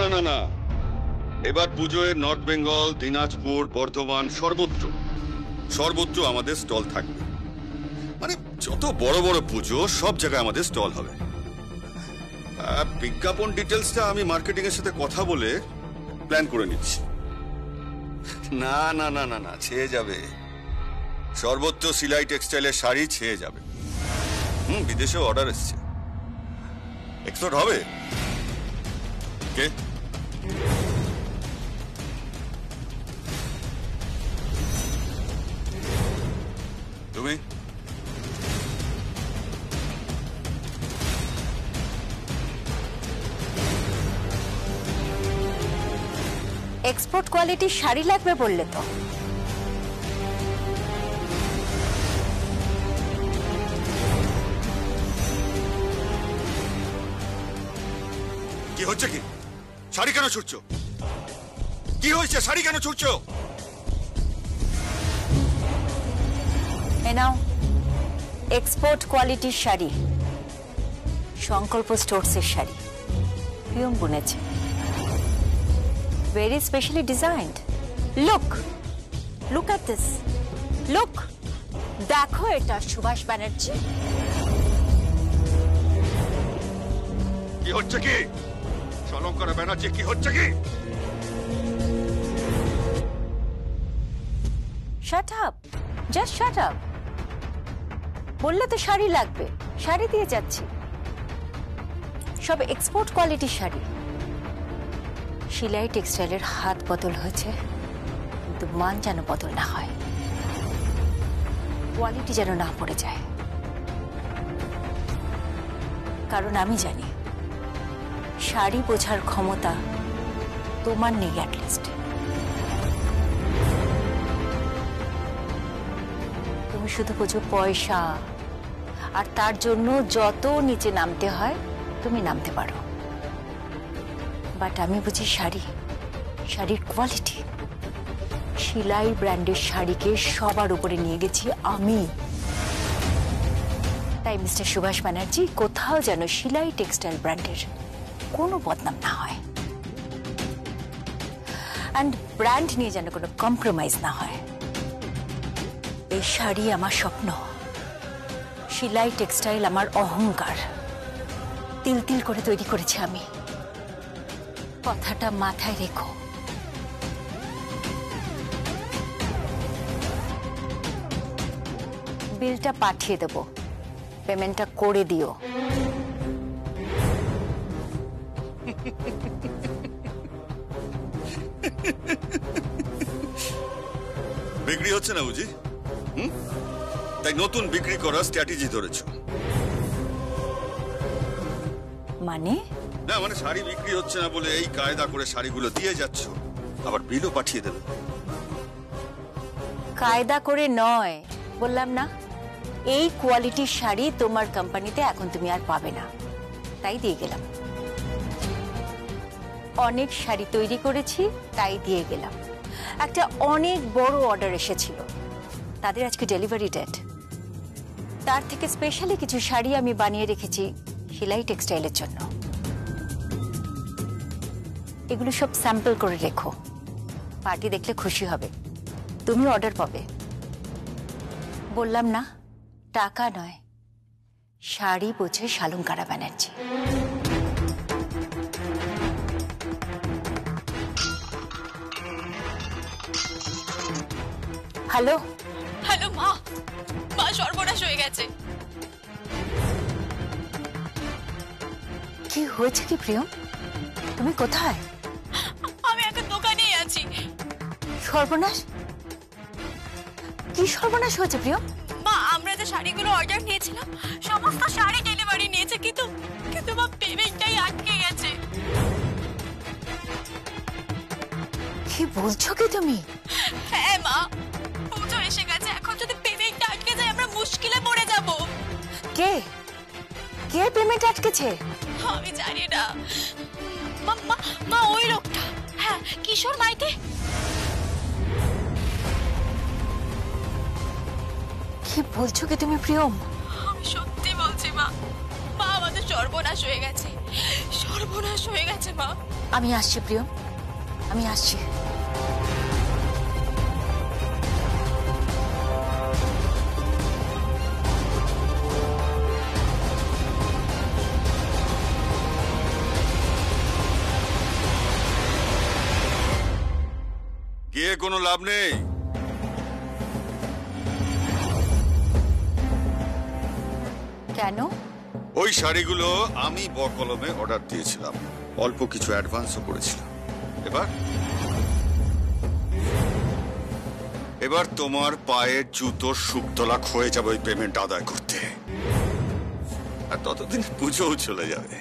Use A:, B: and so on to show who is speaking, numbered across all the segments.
A: না না না, এবার পুজোয় নর্থ বেঙ্গল, দিনাজপুর, বর্ধমান সর্বত্র সর্বত্র আমাদের স্টল থাকবে। মানে যত বড় বড় পুজো সব জায়গায় আমাদের স্টল হবে। বিজ্ঞাপন ডিটেলসটা আমি মার্কেটিং এর সাথে কথা বলে প্ল্যান করে নিচ্ছি। না না না না না, ছেয়ে যাবে। সর্বত্র সিলাই টেক্সটাইলের শাড়ি ছেয়ে যাবে। বিদেশেও অর্ডার এসছে। এক্সপোর্ট হবে। কে? তুমি?
B: এক্সপোর্ট কোয়ালিটির শাড়ি লাগবে বললে তো।
A: কি হচ্ছে কি? শাড়ি কেন ছুটছো? কি হয়েছে? শাড়ি কেন ছুটছো?
B: এ নাও এক্সপোর্ট কোয়ালিটির শাড়ি, সংকল্প স্টোরসের sari, Priyam বুনেছে। Very specially designed. Look at this. Look. দেখো এটা সুভাষ ব্যানার্জি।
A: কি হচ্ছে কি? সলঙ্করা ব্যানার্জি, কি হচ্ছে কি?
B: Shut up. Just shut up. বললে তো শাড়ি লাগবে, শাড়ি দিয়ে যাচ্ছি। সব এক্সপোর্ট কোয়ালিটির শাড়ি। সিলাই টেক্সটাইলের হাত বদল হয়েছে, কিন্তু মান যেন বদল না হয়, কোয়ালিটি যেন না পড়ে যায়। কারণ আমি জানি শাড়ি বোঝার ক্ষমতা তোমার নেই। অ্যাটলিস্ট তুমি শুধু বোঝো পয়সা, আর তার জন্য যত নিচে নামতে হয় তুমি নামতে পারো। বাট আমি বুঝি শাড়ি, শাড়ির কোয়ালিটি। সিলাই ব্র্যান্ডের শাড়িকে সবার উপরে নিয়ে গেছি আমি। তাই মিস্টার সুভাষ ব্যানার্জি, কোথাও যেন সিলাই টেক্সটাইল ব্র্যান্ডের কোনো বদনাম না হয়, অ্যান্ড ব্র্যান্ড নিয়ে যেন কোনো কম্প্রোমাইজ না হয়। এই শাড়ি আমার স্বপ্ন, সিলাই টেক্সটাইল আমার অহংকার। তিল তিল করে তৈরি করেছি আমি। কথাটা মাথায় রেখো। বিলটা পাঠিয়ে দেব, পেমেন্টটা করে দিও।
A: বিক্রি হচ্ছে না বুঝি? তাই নতুন বিক্রি করার স্ট্র্যাটেজি ধরেছো?
B: মানে?
A: না মানে শাড়ি বিক্রি হচ্ছে না বলে এই কায়দা করে শাড়িগুলো দিয়ে যাচ্ছ, আবার বিলও পাঠিয়ে দেবে।
B: কায়দা করে নয়, বললাম না এই কোয়ালিটির শাড়ি তোমার কোম্পানিতে এখন তুমি আর পাবে না, তাই দিয়ে গেলাম। অনেক শাড়ি তৈরি করেছি, তাই দিয়ে গেলাম। একটা অনেক বড় অর্ডার এসেছিল, তাদের আজকে ডেলিভারি ডেট। তার থেকে স্পেশালি কিছু শাড়ি আমি বানিয়ে রেখেছি সিলাই টেক্সটাইলের জন্য। এগুলো সব স্যাম্পল করে রেখো, পার্টি দেখলে খুশি হবে, তুমি অর্ডার পাবে। বললাম না টাকা নয়, শাড়ি বোঝে শালঙ্কারা ব্যানার্জি। হ্যালো
C: হ্যালো মা, মা সর্বনাশ হয়ে গেছে।
B: কি হয়েছে কি প্রিয়ম? তুমি কোথায়?
C: আমি এখন দোকানেই আছি।
B: সর্বনাশ? কি সর্বনাশ হয়েছে প্রিয়ম?
C: মা, আমরা যে শাড়িগুলো অর্ডার নিয়েছিলাম সমস্ত শাড়ি ডেলিভারি নিয়েছে, কিন্তু কিন্তু মা পেমেন্টটাই আটকে গেছে।
B: কি বলছো কি তুমি?
C: হ্যাঁ মা, পুজো এসে গেছে, এখন যদি পেমেন্টটা আটকে যায় আমরা মুশকিলে পড়ে যাব।
B: কে কে পেমেন্ট আটকেছে?
C: আমি জানি না মা। মা মা ওই লোকটা, হ্যাঁ কিশোর মাইতি।
B: কি বলছো কি তুমি প্রিয়ম?
C: আমি সত্যি বলছি মা, মা আমাদের সর্বনাশ হয়ে গেছে, সর্বনাশ হয়ে গেছে মা।
B: আমি আসছি প্রিয়, আমি আসছি।
A: গিয়ে কোনো লাভ নেই।
B: কেন?
A: ওই শাড়িগুলো আমি বকলমে অর্ডার দিয়েছিলাম, অল্প কিছু অ্যাডভান্সও করেছিলাম। এবার তোমার পায়ের জুতোর শুকতলা ক্ষয়ে যাবে ওই পেমেন্ট আদায় করতে, আর ততদিন পুজোও চলে যাবে।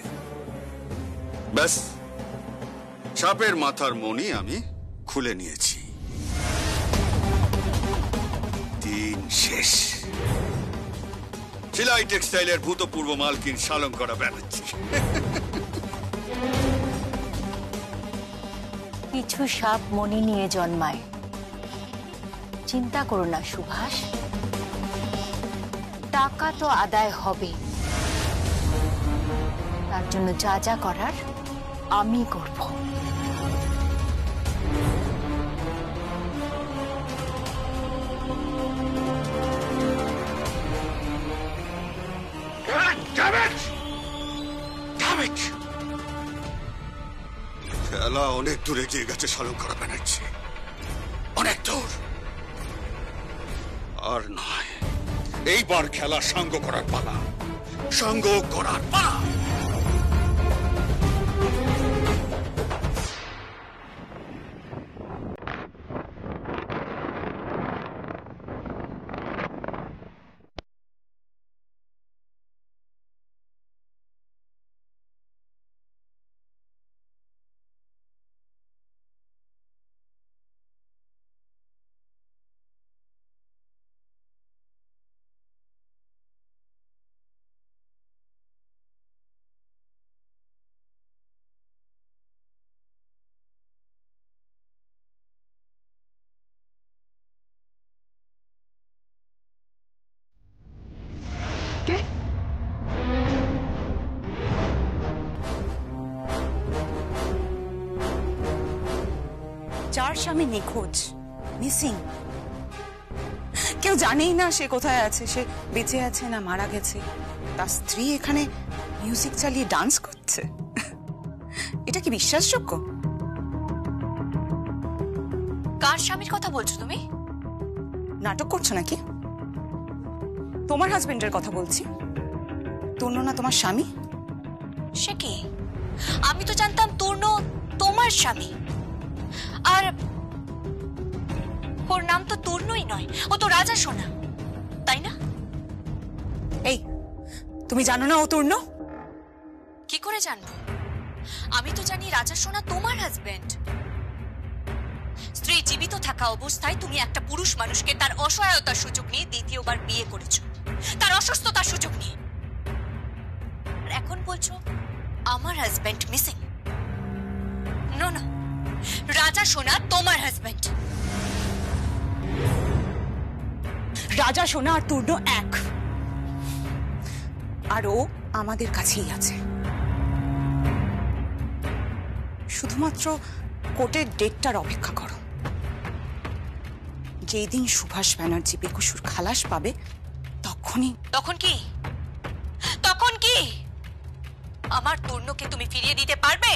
A: ব্যাস, সাপের মাথার মণি আমি খুলে নিয়েছি। দিন শেষ। সিলাই টেক্সটাইলের ভূতপূর্ব মালকিন শালঙ্করা ব্যানার্জি।
B: কিছু সাপ মণি নিয়ে জন্মায়, চিন্তা করো না সুভাষ, টাকা তো আদায় হবে। তার জন্য যা যা করার আমি করব।
A: খেলা অনেক দূরে গিয়ে গেছে শালঙ্করা ব্যানার্জি, অনেক দূর। আর নয়, এইবার খেলা সাঙ্গ করার পালা, সাঙ্গ করার পালা।
D: যার স্বামী নিখোঁজ, মিসিং, কেউ জানেই না সে কোথায় আছে, সে বেঁচে আছে না মারা গেছে, তার স্ত্রী এখানে মিউজিক চালিয়ে ডান্স করছে। এটা কি বিশ্বাসযোগ্য?
C: কার স্বামীর কথা বলছো তুমি?
D: নাটক করছো নাকি? তোমার হাজবেন্ডের কথা বলছি। তূর্ণ না তোমার স্বামী?
C: সে কি? আমি তো জানতাম তূর্ণ তোমার স্বামী, আর ওর নাম তো তূর্ণই নয়, ও তো রাজা সোনা, তাই না?
D: এই, তুমি জানো না ও তূর্ণ?
C: কি করে জানবো? আমি তো জানি রাজা সোনা তোমার হাজবেন্ড। স্ত্রী জীবিত থাকা অবস্থায় তুমি একটা পুরুষ মানুষকে তার অসহায়তার সুযোগ নিয়ে দ্বিতীয়বার বিয়ে করেছো, তার অসুস্থতার সুযোগ নিয়ে। আর এখন বলছো আমার হাজবেন্ড মিসিং। নো না, রাজা সোনা তোমার হাজবেন্ড।
D: রাজা সোনা আর তূর্ণ এক, আর ও আমাদের কাছেই আছে। শুধুমাত্র কোর্টের ডেটটার অপেক্ষা করো। যেই দিন সুভাষ ব্যানার্জি বেকসুর খালাস পাবে, তখনই।
C: তখন কি? তখন কি আমার তূর্ণকে তুমি ফিরিয়ে দিতে পারবে?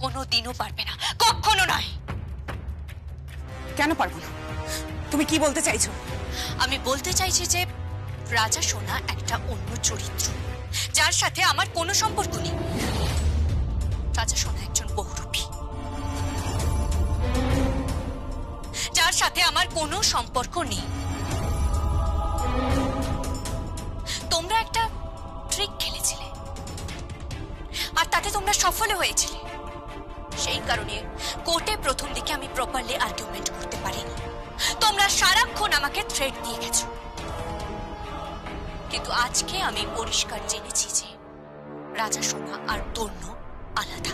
C: কোনোদিনও পারবে না, কখনো নয়।
D: কেন পারবো না? তুমি কি বলতে চাইছো?
C: আমি বলতে চাইছি যে রাজা সোনা একটা অন্য চরিত্র, যার সাথে আমার কোনো সম্পর্ক নেই। রাজা সোনা একজন বহুরূপী, যার সাথে আমার কোনো সম্পর্ক নেই। তোমরা একটা ট্রিক খেলেছিলে, আর তাতে তোমরা সফল হয়েছিলে। সেই কারণে কোর্টে প্রথম দিকে আমি প্রপারলি আর্গুমেন্ট করতে পারিনি। তোমরা সারাক্ষণ আমাকে থ্রেট দিয়ে গেছো, কিন্তু আজকে আমি পরিষ্কার জেনেছি যে রাজা সোনা আর তূর্ণ আলাদা।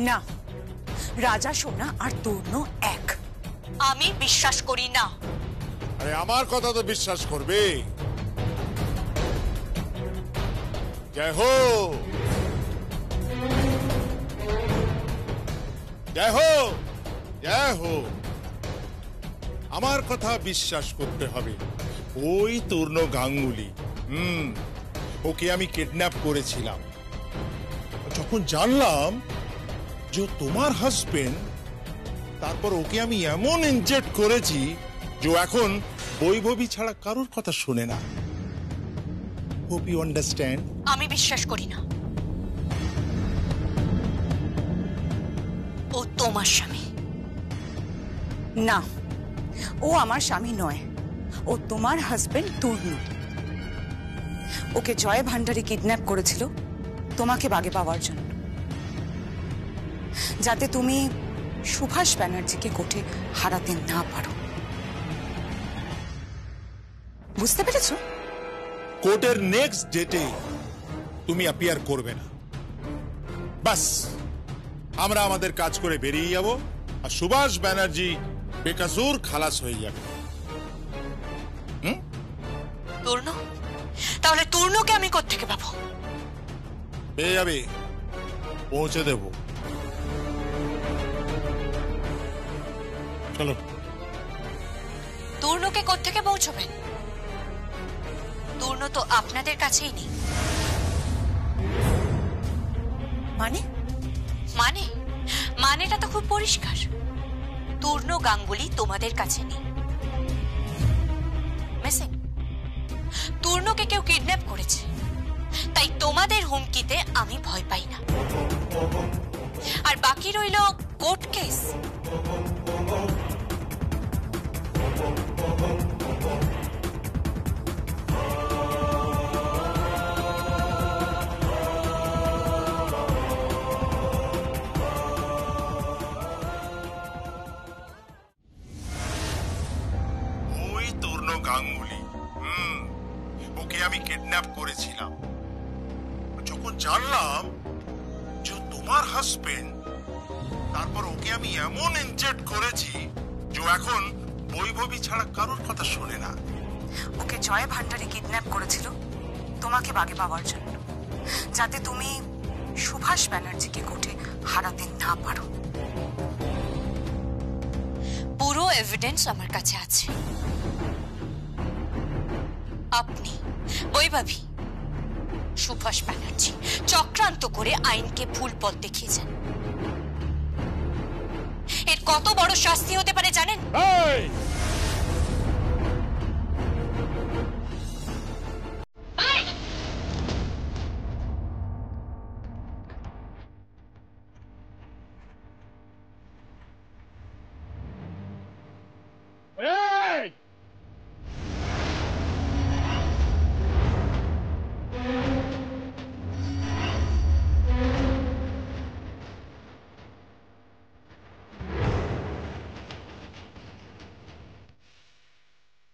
D: না, রাজা সোনা আর তূর্ণ এক।
C: আমি বিশ্বাস করি না।
E: আরে আমার কথা তো বিশ্বাস করবে। জয় হো, জয় হো, জয় হো। আমার কথা বিশ্বাস করতে হবে, ওই তূর্ণ গাঙ্গুলি। ওকে আমি কিডন্যাপ করেছিলাম। যখন জানলাম যে ও তোমার হাজবেন্ড, তারপর ওকে আমি এমন ইনজেক্ট করেছি যে ও এখন বৈভবী ছাড়া কারোর কথা শুনে না। Hope you understand.
C: আমি বিশ্বাস করি না ও তোমার স্বামী।
D: না, ও আমার স্বামী নয়, ও তোমার হাজবেন্ড তূর্ণ। ওকে জয় ভান্ডারী কিডন্যাপ করেছিল তোমাকে বাগে পাওয়ার জন্য, যাতে তুমি সুভাষ ব্যানার্জিকে কোর্টে হারাতে না পারো। বুঝতে পেরেছো?
E: কোর্টের নেক্সট ডেটে তুমি অ্যাপিয়ার করবে না। বাস আমরা আমাদের কাজ করে বেরিয়ে যাব, আর সুভাষ ব্যানার্জি বেকসুর খালাস হয়ে যাবে।
C: তূর্ণ? তাহলে তূর্ণকে আমি কোত্থেকে পাবো?
E: পেয়ে যাবে, পৌঁছে দেব। চলো।
C: তূর্ণকে কোত্থেকে পৌঁছবেন? তূর্ণ তো আপনাদের কাছেই নেই।
D: মানে?
C: মানেটা তো খুব পরিষ্কার। তূর্ণ গাঙ্গুলি তোমাদের কাছে নেই, মিসিং। তূর্ণকে কেউ কিডন্যাপ করেছে, তাই তোমাদের হুমকিতে আমি ভয় পাই না। আর বাকি রইল কোর্ট কেস।
E: ওই তূর্ণ গাঙ্গুলি, ওকে আমি কিডন্যাপ করেছিলাম। যখন জানলাম যে ও তোমার হাজবেন্ড, তারপর ওকে আমি এমন ইনজেক্ট করেছি যে ও এখন বৈভবী ছাড়া কারোর কথা শোনে না।
D: ওকে জয় ভান্ডারী কিডন্যাপ করেছিল তোমাকে বাগে পাওয়ার জন্য, যাতে তুমি সুভাষ ব্যানার্জিকে কোর্টে হারাতে না পারো।
C: পুরো এভিডেন্স আমার কাছে আছে। আপনি, বৈভবী, সুভাষ ব্যানার্জি চক্রান্ত করে আইনকে ভুল পথ দেখিয়েছেন। এর কত বড় শাস্তি হতে পারে জানেন?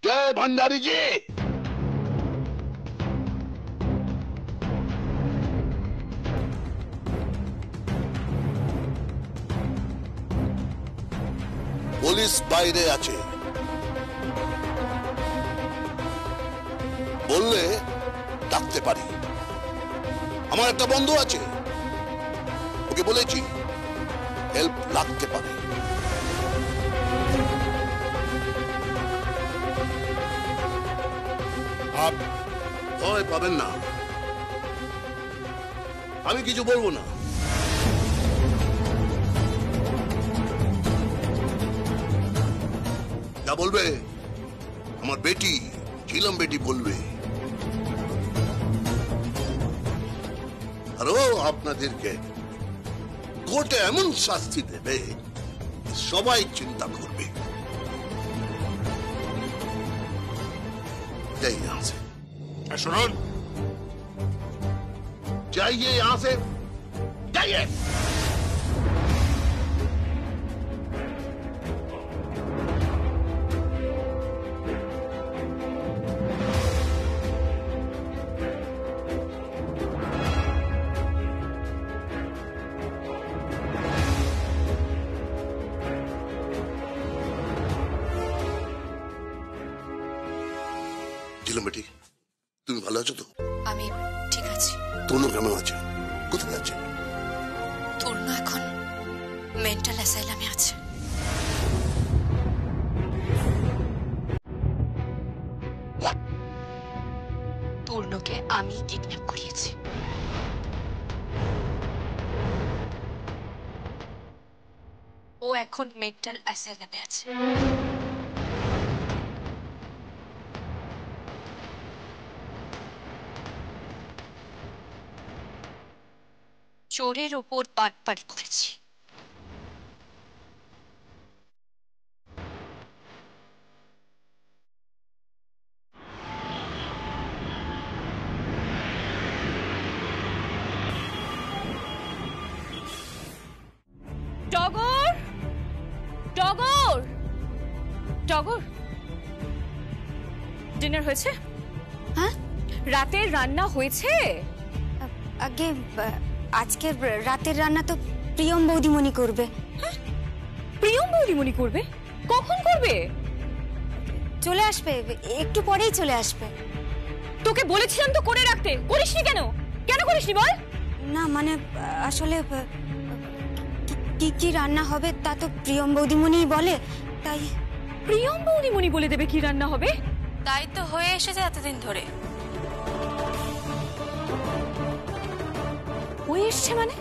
F: जय भंडारी जी। পুলিশ বাইরে আছে, বললে ডাকতে পারি। আমার একটা বন্ধু আছে, ওকে বলেছি হেল্প লাগতে পারে। ভয় পাবেন না, আমি কিছু বলবো না। যা বলবে আমার বেটি, ঝিলম বেটি বলবে। আর ও আপনাদেরকে কোর্টে এমন শাস্তি দেবে সবাই চিন্তা করবে। যাই यहाँ से,
E: শুনুন,
F: जाइए यहाँ से, जाइए। ঝিলম বেটি, তুমি ভালো আছো তো?
C: আমি ঠিক আছি।
F: তনু কেমন আছে? কোথায় আছে?
C: তরুণ এখন মেন্টাল অ্যাসাইলামে আছে। তরুণকে আমি কিডন্যাপ করিয়েছি। ও এখন মেন্টাল অ্যাসাইলামে আছে। চোরের ওপর বাটপাড়ি করেছি।
G: টগর, টগর, টগর, ডিনার হয়েছে?
C: হ্যাঁ,
G: রাতের রান্না হয়েছে?
C: আগে আজকে রাতের রান্না তো প্রিয়ম বৌদিমণি করবে।
G: প্রিয়ম বৌদিমণি করবে? কখন করবে?
C: চলে আসবে, একটু পরেই চলে আসবে।
G: তোকে বলেছিলাম তো করে রাখতে, করিসনি কেন? কেন করিসনি বল?
C: না মানে আসলে কি কি রান্না হবে তা তো প্রিয়ম বৌদিমণিই বলে, তাই।
G: প্রিয়ম বৌদিমণি বলে দেবে কি রান্না হবে?
C: তাই তো হয়ে এসেছে এতদিন ধরে।
G: হয়ে এসছে মানে?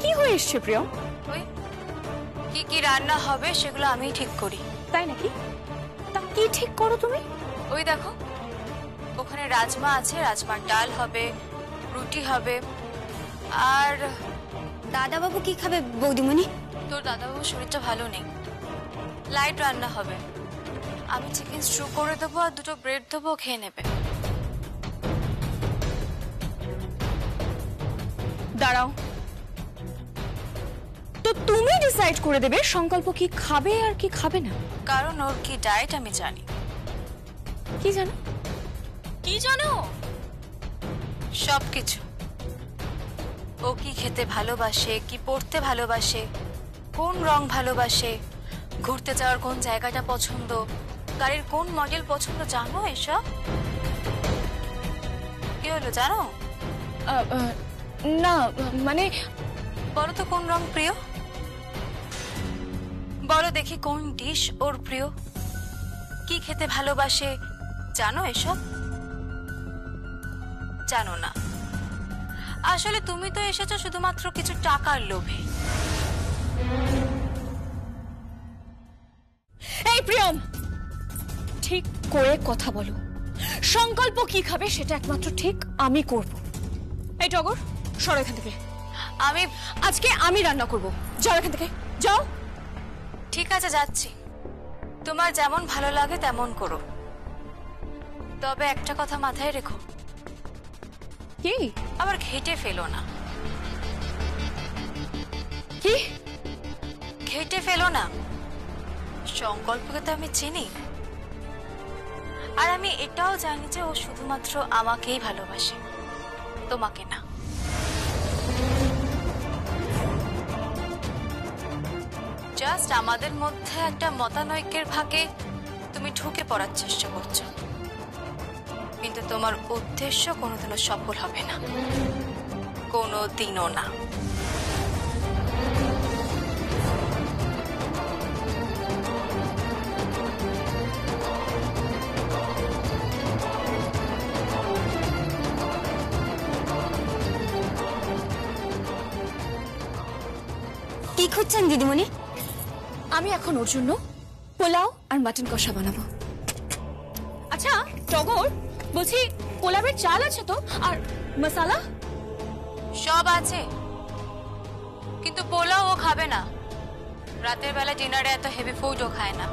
G: কি হয়ে এসছে প্রিয়ম?
C: ওই কি কি রান্না হবে সেগুলো আমিই ঠিক করি।
G: তাই নাকি? তা কি ঠিক করো তুমি?
C: ওই দেখো, ওখানে রাজমা আছে, রাজমার ডাল হবে, রুটি হবে। আর দাদাবাবু কি খাবে বৌদিমণি? তোর দাদাবাবুর শরীরটা ভালো নেই, লাইট রান্না হবে। আমি চিকেন স্ট্রু করে দেবো আর দুটো ব্রেড দেবো, খেয়ে নেবে।
G: দাঁড়াও, তো তুমি ডিসাইড করে দেবে সংকল্প কি খাবে আর কি খাবে না?
C: কারণ ওর কি ডায়েট আমি জানি।
G: কি জানো? কি জানো?
C: সবকিছু। ও কি খেতে ভালোবাসে, কি পড়তে ভালোবাসে, কোন রং ভালোবাসে, ঘুরতে যাওয়ার কোন জায়গাটা পছন্দ, গাড়ির কোন মডেল পছন্দ, জানো এসব? কি হলো জানো?
G: না মানে
C: বলো তো কোন রং প্রিয়? বলো দেখি কোন ডিশ ওর প্রিয়, কি খেতে ভালোবাসে, জানো এসব? জানো না। আসলে তুমি তো এসেছো শুধুমাত্র কিছু টাকার লোভে।
G: এই প্রিয়ম, ঠিক করে কথা বলো। সংকল্প কি খাবে সেটা একমাত্র ঠিক আমি করব। এই টগর, সরো এখান থেকে। আজকে আমি রান্না করব। যাও এখান থেকে, যাও।
C: ঠিক আছে, যাচ্ছি। তোমার যেমন ভালো লাগে তেমন করো, তবে একটা কথা মাথায় রেখো,
G: কি?
C: আবার ঘেটে ফেলো না।
G: কি?
C: ঘেটে ফেলো না। সংকল্পকে তো আমি চিনি, আর আমি এটাও জানি যে ও শুধুমাত্র আমাকেই ভালোবাসে, তোমাকে না। জাস্ট আমাদের মধ্যে একটা মতানৈক্যের ভাগে তুমি ঢুকে পড়ার চেষ্টা করছো, কিন্তু তোমার উদ্দেশ্য কোনোদিনও সফল হবে না, কোনোদিনও না। কি খুঁজছেন দিদিমণি?
G: আমি এখন ওর জন্য পোলাও আর মাটন কষা বানাবো। আচ্ছা টগর, বলছি পোলাওয়ের চাল আছে তো? আর মশলা?
C: সব আছে, কিন্তু পোলাও ও খাবে না। রাতের বেলা ডিনারে এত হেভি ফুড ও খায় না।